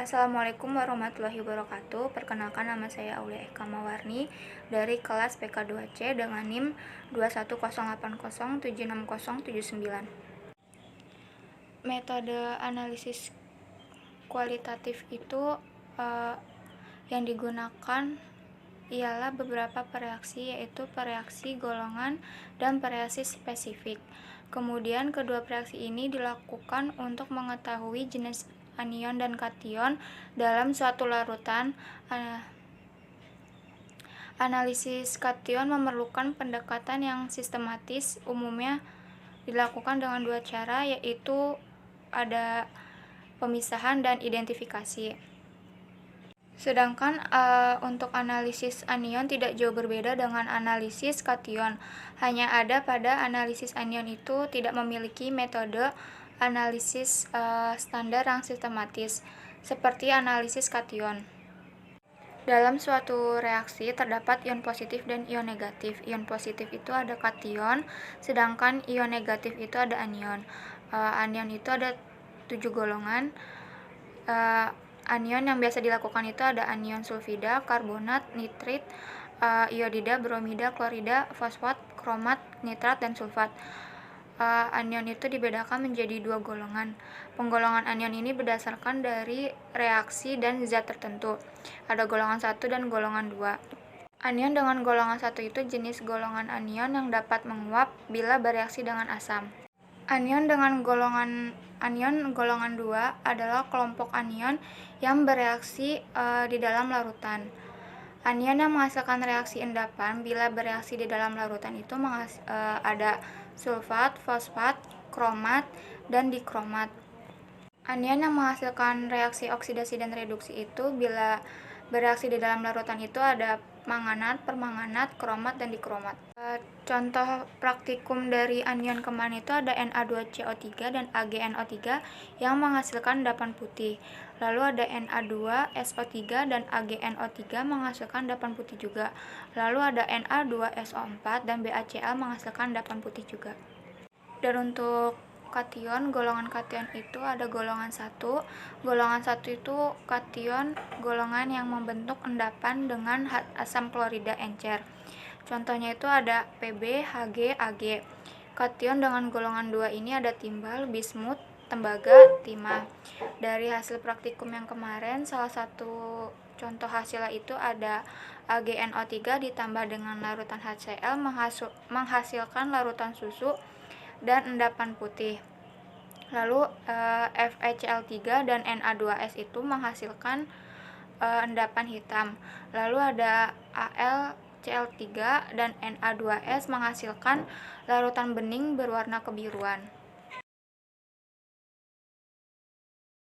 Assalamualaikum warahmatullahi wabarakatuh. Perkenalkan, nama saya Aulia Eka Mawarni dari kelas PK2C dengan NIM 21080760079. Metode analisis kualitatif itu yang digunakan ialah beberapa reaksi, yaitu reaksi golongan dan reaksi spesifik. Kemudian kedua reaksi ini dilakukan untuk mengetahui jenis anion dan kation dalam suatu larutan. Analisis kation memerlukan pendekatan yang sistematis, umumnya dilakukan dengan dua cara, yaitu ada pemisahan dan identifikasi. Sedangkan untuk analisis anion tidak jauh berbeda dengan analisis kation. Hanya ada pada analisis anion itu tidak memiliki metode analisis standar yang sistematis, seperti analisis kation. Dalam suatu reaksi terdapat ion positif dan ion negatif. Ion positif itu ada kation, sedangkan ion negatif itu ada anion. Anion itu ada 7 golongan. Anion yang biasa dilakukan itu ada anion sulfida, karbonat, nitrit, iodida, bromida, klorida, fosfat, kromat, nitrat, dan sulfat. Anion itu dibedakan menjadi 2 golongan. Penggolongan anion ini berdasarkan dari reaksi dan zat tertentu. Ada golongan 1 dan golongan 2. Anion dengan golongan 1 itu jenis golongan anion yang dapat menguap bila bereaksi dengan asam. Anion dengan golongan 2 adalah kelompok anion yang bereaksi di dalam larutan. Anion yang menghasilkan reaksi endapan bila bereaksi di dalam larutan itu ada sulfat, fosfat, kromat, dan dikromat. Anion yang menghasilkan reaksi oksidasi dan reduksi itu bila bereaksi di dalam larutan itu ada manganat, permanganat, kromat, dan dikromat. Contoh praktikum dari anion kemarin itu ada Na2CO3 dan AgNO3 yang menghasilkan endapan putih. Lalu ada Na2SO3 dan AgNO3 menghasilkan endapan putih juga. Lalu ada Na2SO4 dan BaCl menghasilkan endapan putih juga. Dan untuk kation, golongan kation itu ada golongan 1. Golongan 1 itu kation golongan yang membentuk endapan dengan asam klorida encer. Contohnya itu ada Pb, Hg, Ag. Kation dengan golongan 2 ini ada timbal, bismut, tembaga, timah. Dari hasil praktikum yang kemarin, salah satu contoh hasilnya itu ada AgNO3 ditambah dengan larutan HCl menghasilkan larutan susu dan endapan putih. Lalu FeCl3 dan Na2S itu menghasilkan endapan hitam. Lalu ada AlCl3 dan Na2S menghasilkan larutan bening berwarna kebiruan.